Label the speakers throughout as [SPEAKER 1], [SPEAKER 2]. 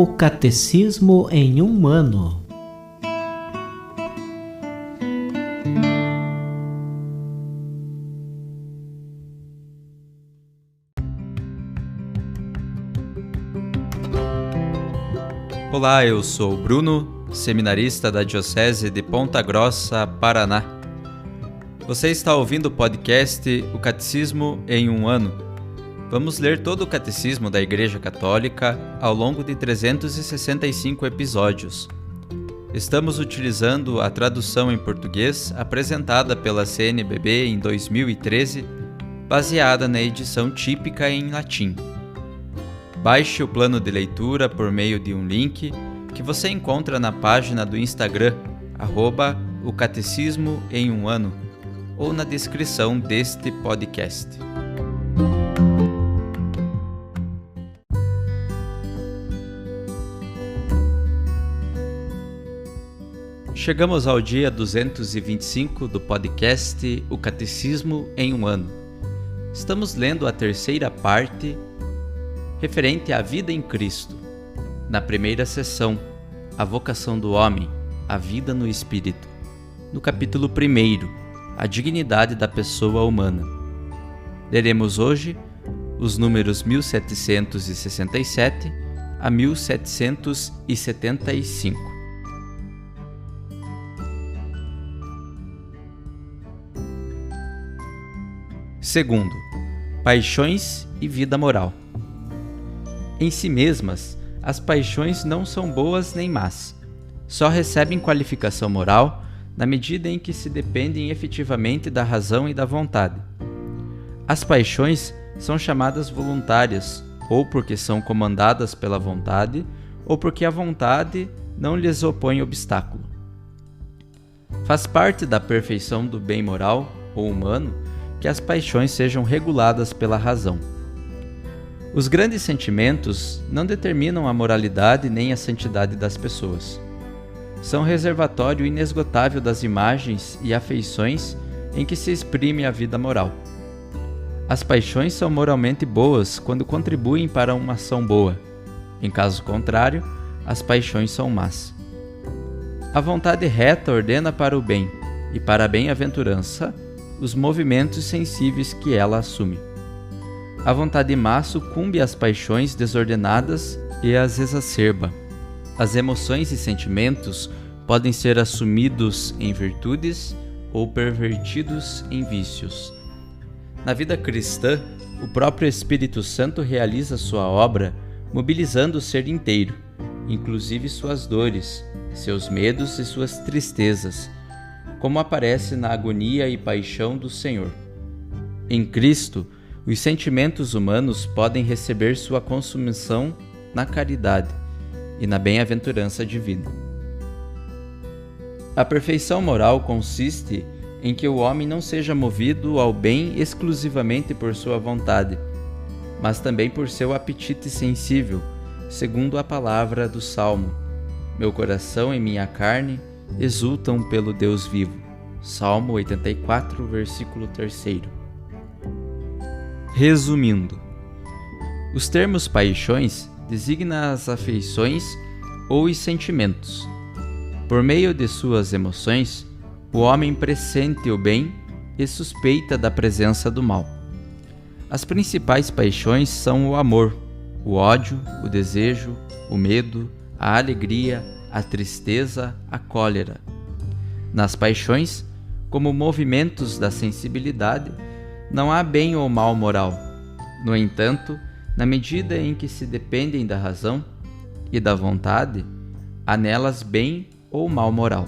[SPEAKER 1] O Catecismo em um ano.
[SPEAKER 2] Olá, eu sou o Bruno, seminarista da Diocese de Ponta Grossa, Paraná. Você está ouvindo o podcast O Catecismo em um ano. Vamos ler todo o Catecismo da Igreja Católica ao longo de 365 episódios. Estamos utilizando a tradução em português apresentada pela CNBB em 2013, baseada na edição típica em latim. Baixe o plano de leitura por meio de um link que você encontra na página do Instagram, @o Catecismo em um ano, ou na descrição deste podcast. Chegamos ao dia 225 do podcast O Catecismo em um ano. Estamos lendo a terceira parte referente à vida em Cristo. Na primeira sessão, a vocação do homem, a vida no Espírito. No capítulo 1, a dignidade da pessoa humana. Leremos hoje os números 1767 a 1775. Segundo, paixões e vida moral. Em si mesmas, as paixões não são boas nem más. Só recebem qualificação moral na medida em que se dependem efetivamente da razão e da vontade. As paixões são chamadas voluntárias, ou porque são comandadas pela vontade, ou porque a vontade não lhes opõe obstáculo. Faz parte da perfeição do bem moral ou humano que as paixões sejam reguladas pela razão. Os grandes sentimentos não determinam a moralidade nem a santidade das pessoas. São reservatório inesgotável das imagens e afeições em que se exprime a vida moral. As paixões são moralmente boas quando contribuem para uma ação boa. Em caso contrário, as paixões são más. A vontade reta ordena para o bem e para a bem-aventurança os movimentos sensíveis que ela assume. A vontade má sucumbe às paixões desordenadas e as exacerba. As emoções e sentimentos podem ser assumidos em virtudes ou pervertidos em vícios. Na vida cristã, o próprio Espírito Santo realiza sua obra mobilizando o ser inteiro, inclusive suas dores, seus medos e suas tristezas, como aparece na agonia e paixão do Senhor. Em Cristo, os sentimentos humanos podem receber sua consumação na caridade e na bem-aventurança divina. A perfeição moral consiste em que o homem não seja movido ao bem exclusivamente por sua vontade, mas também por seu apetite sensível, segundo a palavra do Salmo: "Meu coração e minha carne exultam pelo Deus vivo." Salmo 84, versículo 3. Resumindo, os termos paixões designam as afeições ou os sentimentos. Por meio de suas emoções, o homem pressente o bem e suspeita da presença do mal. As principais paixões são o amor, o ódio, o desejo, o medo, a alegria, a tristeza, a cólera. Nas paixões, como movimentos da sensibilidade, não há bem ou mal moral. No entanto, na medida em que se dependem da razão e da vontade, há nelas bem ou mal moral.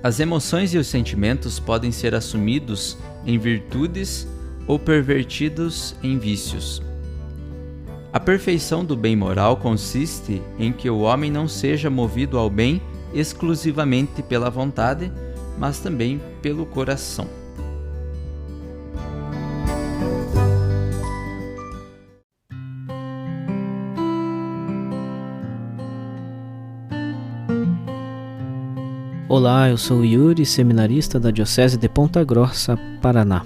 [SPEAKER 2] As emoções e os sentimentos podem ser assumidos em virtudes ou pervertidos em vícios. A perfeição do bem moral consiste em que o homem não seja movido ao bem exclusivamente pela vontade, mas também pelo coração.
[SPEAKER 1] Olá, eu sou o Yuri, seminarista da Diocese de Ponta Grossa, Paraná.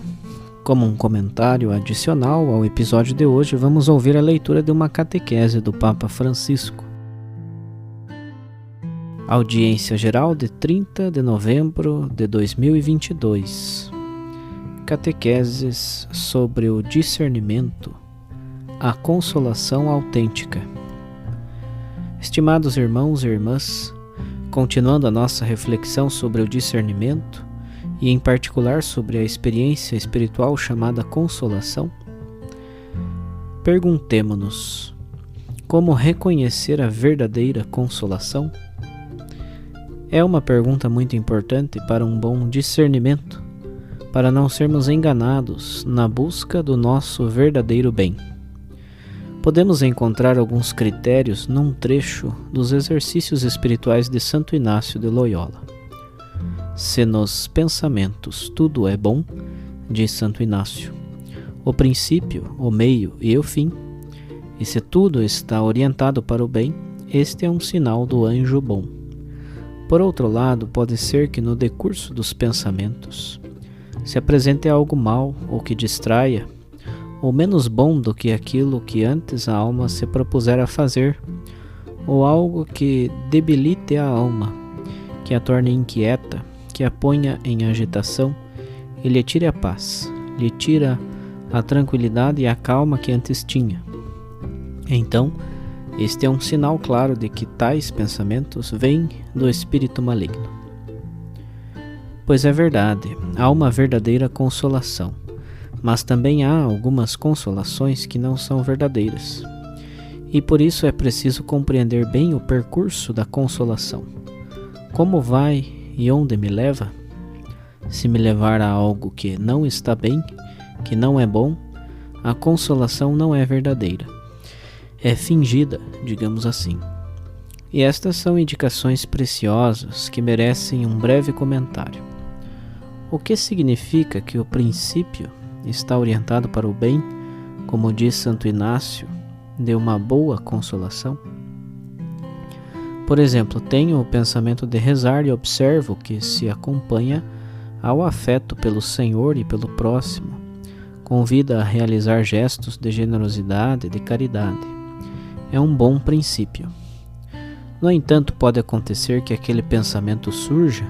[SPEAKER 1] Como um comentário adicional ao episódio de hoje, vamos ouvir a leitura de uma catequese do Papa Francisco, Audiência geral de 30 de novembro de 2022. Catequeses sobre o discernimento, a consolação autêntica. Estimados irmãos e irmãs, continuando a nossa reflexão sobre o discernimento, e em particular sobre a experiência espiritual chamada consolação, perguntemo-nos: como reconhecer a verdadeira consolação? É uma pergunta muito importante para um bom discernimento, para não sermos enganados na busca do nosso verdadeiro bem. Podemos encontrar alguns critérios num trecho dos exercícios espirituais de Santo Inácio de Loyola. Se nos pensamentos tudo é bom, diz Santo Inácio, o princípio, o meio e o fim, e se tudo está orientado para o bem, este é um sinal do anjo bom. Por outro lado, pode ser que no decurso dos pensamentos se apresente algo mal ou que distraia, ou menos bom do que aquilo que antes a alma se propusera a fazer, ou algo que debilite a alma, que a torne inquieta, que a ponha em agitação e lhe tire a paz, lhe tira a tranquilidade e a calma que antes tinha. Então, este é um sinal claro de que tais pensamentos vêm do espírito maligno. Pois é verdade, há uma verdadeira consolação, mas também há algumas consolações que não são verdadeiras. E por isso é preciso compreender bem o percurso da consolação. Como vai e onde me leva? Se me levar a algo que não está bem, que não é bom, a consolação não é verdadeira. É fingida, digamos assim. E estas são indicações preciosas que merecem um breve comentário. O que significa que o princípio está orientado para o bem, como diz Santo Inácio, de uma boa consolação? Por exemplo, tenho o pensamento de rezar e observo que se acompanha ao afeto pelo Senhor e pelo próximo, convida a realizar gestos de generosidade e de caridade. É um bom princípio. No entanto, pode acontecer que aquele pensamento surja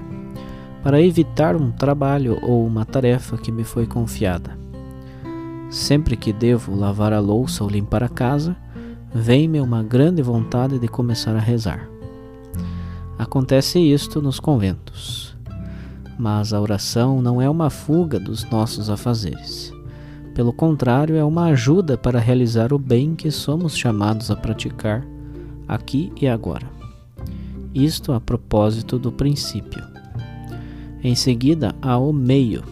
[SPEAKER 1] para evitar um trabalho ou uma tarefa que me foi confiada. Sempre que devo lavar a louça ou limpar a casa, vem-me uma grande vontade de começar a rezar. Acontece isto nos conventos, mas a oração não é uma fuga dos nossos afazeres. Pelo contrário, é uma ajuda para realizar o bem que somos chamados a praticar aqui e agora. Isto a propósito do princípio. Em seguida, há o meio.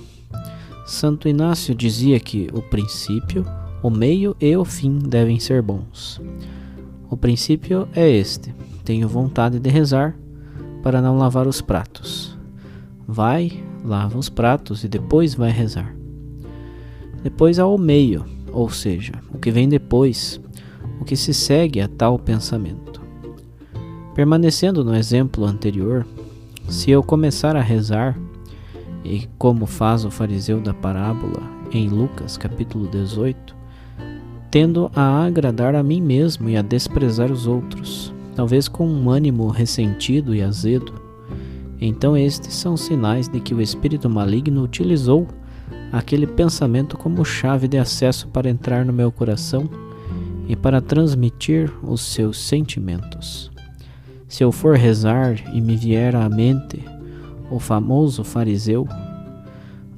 [SPEAKER 1] Santo Inácio dizia que o princípio, o meio e o fim devem ser bons. O princípio é este: tenho vontade de rezar para não lavar os pratos. Vai, lava os pratos e depois vai rezar. Depois há o meio, ou seja, o que vem depois, o que se segue a tal pensamento. Permanecendo no exemplo anterior, se eu começar a rezar, e como faz o fariseu da parábola em Lucas capítulo 18, tendo a agradar a mim mesmo e a desprezar os outros, talvez com um ânimo ressentido e azedo, então estes são sinais de que o espírito maligno utilizou aquele pensamento como chave de acesso para entrar no meu coração e para transmitir os seus sentimentos. Se eu for rezar e me vier à mente o famoso fariseu: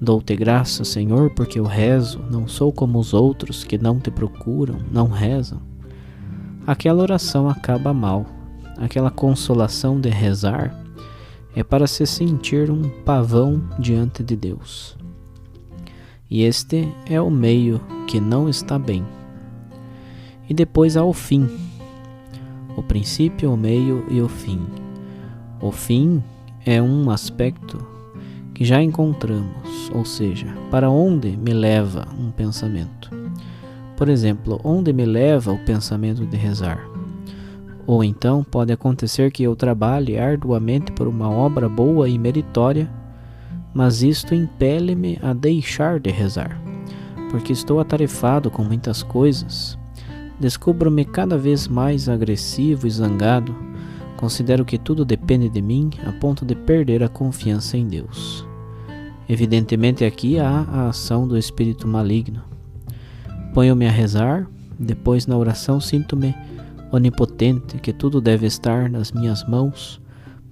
[SPEAKER 1] dou-te graça, Senhor, porque eu rezo, não sou como os outros que não te procuram, não rezam, aquela oração acaba mal. Aquela consolação de rezar é para se sentir um pavão diante de Deus. E este é o meio que não está bem. E depois há o fim. O princípio, o meio e o fim. O fim é um aspecto que já encontramos, ou seja, para onde me leva um pensamento. Por exemplo, onde me leva o pensamento de rezar? Ou então pode acontecer que eu trabalhe arduamente por uma obra boa e meritória, mas isto impele-me a deixar de rezar, porque estou atarefado com muitas coisas. Descubro-me cada vez mais agressivo e zangado Considero que tudo depende de mim a ponto de perder a confiança em Deus. Evidentemente aqui há a ação do espírito maligno. Ponho-me a rezar, depois na oração sinto-me onipotente, que tudo deve estar nas minhas mãos,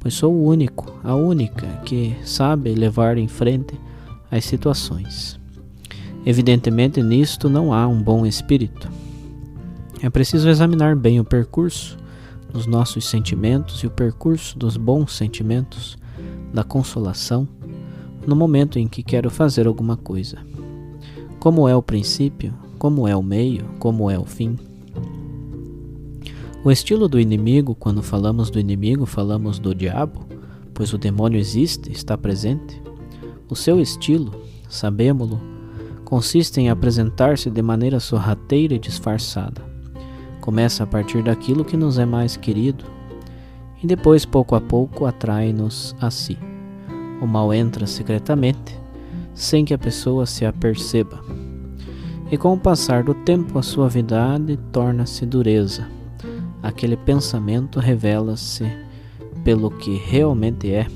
[SPEAKER 1] pois sou o único, a única que sabe levar em frente as situações. Evidentemente nisto não há um bom espírito. É preciso examinar bem o percurso dos nossos sentimentos e o percurso dos bons sentimentos, da consolação, no momento em que quero fazer alguma coisa. Como é o princípio, como é o meio, como é o fim. O estilo do inimigo, quando falamos do inimigo, falamos do diabo, pois o demônio existe, está presente. O seu estilo, sabemo-lo, consiste em apresentar-se de maneira sorrateira e disfarçada. Começa a partir daquilo que nos é mais querido e depois, pouco a pouco, atrai-nos a si. O mal entra secretamente, sem que a pessoa se aperceba. E com o passar do tempo, a suavidade torna-se dureza. Aquele pensamento revela-se pelo que realmente é.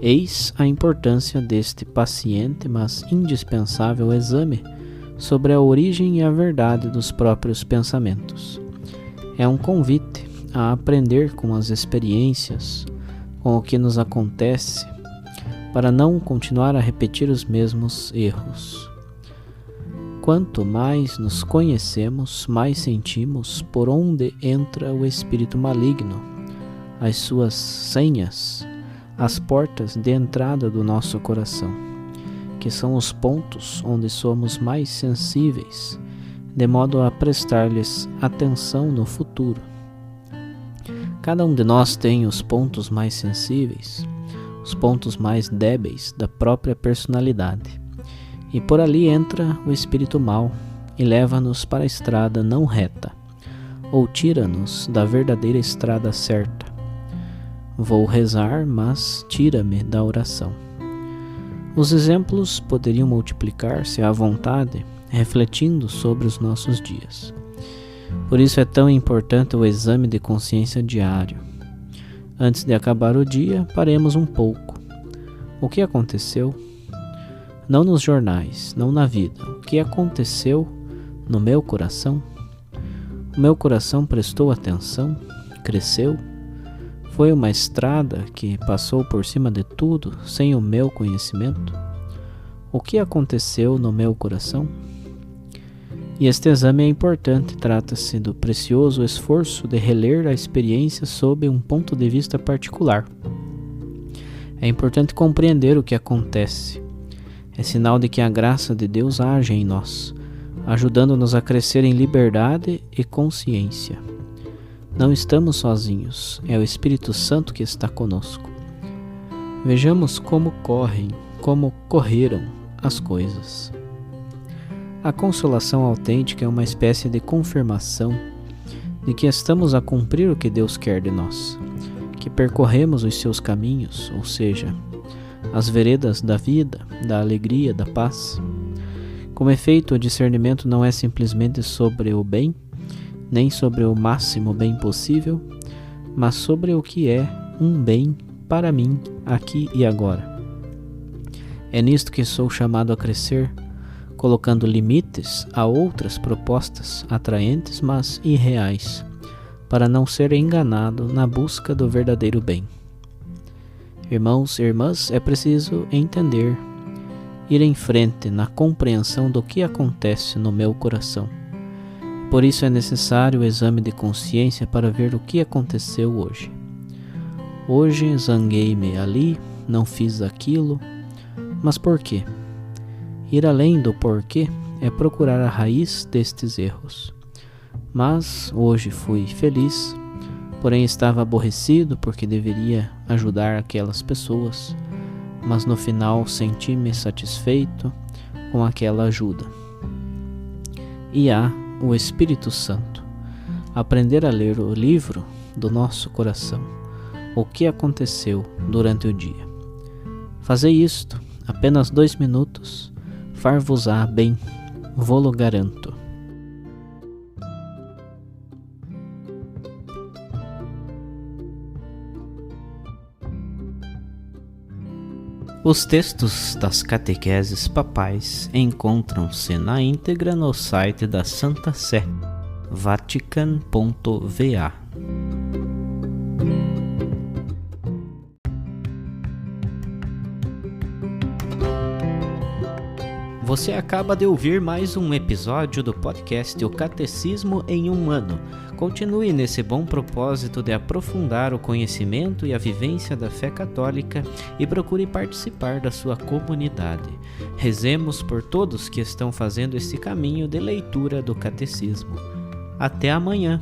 [SPEAKER 1] Eis a importância deste paciente, mas indispensável exame sobre a origem e a verdade dos próprios pensamentos. É um convite a aprender com as experiências, com o que nos acontece, para não continuar a repetir os mesmos erros. Quanto mais nos conhecemos, mais sentimos por onde entra o espírito maligno, as suas senhas, as portas de entrada do nosso coração, que são os pontos onde somos mais sensíveis, de modo a prestar-lhes atenção no futuro. Cada um de nós tem os pontos mais sensíveis, os pontos mais débeis da própria personalidade, e por ali entra o espírito mau e leva-nos para a estrada não reta, ou tira-nos da verdadeira estrada certa. Vou rezar, mas tira-me da oração. Os exemplos poderiam multiplicar-se à vontade, refletindo sobre os nossos dias. Por isso é tão importante o exame de consciência diário. Antes de acabar o dia, paremos um pouco. O que aconteceu? Não nos jornais, não na vida. O que aconteceu no meu coração? O meu coração prestou atenção? Cresceu? Foi uma estrada que passou por cima de tudo sem o meu conhecimento? O que aconteceu no meu coração? E este exame é importante, trata-se do precioso esforço de reler a experiência sob um ponto de vista particular. É importante compreender o que acontece. É sinal de que a graça de Deus age em nós, ajudando-nos a crescer em liberdade e consciência. Não estamos sozinhos, é o Espírito Santo que está conosco. Vejamos como correram as coisas. A consolação autêntica é uma espécie de confirmação de que estamos a cumprir o que Deus quer de nós, que percorremos os seus caminhos, ou seja, as veredas da vida, da alegria, da paz. Como efeito, o discernimento não é simplesmente sobre o bem, nem sobre o máximo bem possível, mas sobre o que é um bem para mim aqui e agora. É nisto que sou chamado a crescer, colocando limites a outras propostas atraentes, mas irreais, para não ser enganado na busca do verdadeiro bem. Irmãos e irmãs, é preciso entender, ir em frente na compreensão do que acontece no meu coração. Por isso é necessário o exame de consciência para ver o que aconteceu hoje. Hoje zanguei-me ali, não fiz aquilo, mas por quê? Ir além do porquê é procurar a raiz destes erros. Mas hoje fui feliz, porém estava aborrecido porque deveria ajudar aquelas pessoas, mas no final senti-me satisfeito com aquela ajuda. E há o Espírito Santo. Aprender a ler o livro do nosso coração, o que aconteceu durante o dia. Fazei isto, apenas 2 minutos, far-vos-á bem, vô-lo garanto. Os textos das catequeses papais encontram-se na íntegra no site da Santa Sé, vatican.va. Você acaba de ouvir mais um episódio do podcast O Catecismo em um Ano. Continue nesse bom propósito de aprofundar o conhecimento e a vivência da fé católica e procure participar da sua comunidade. Rezemos por todos que estão fazendo esse caminho de leitura do Catecismo. Até amanhã!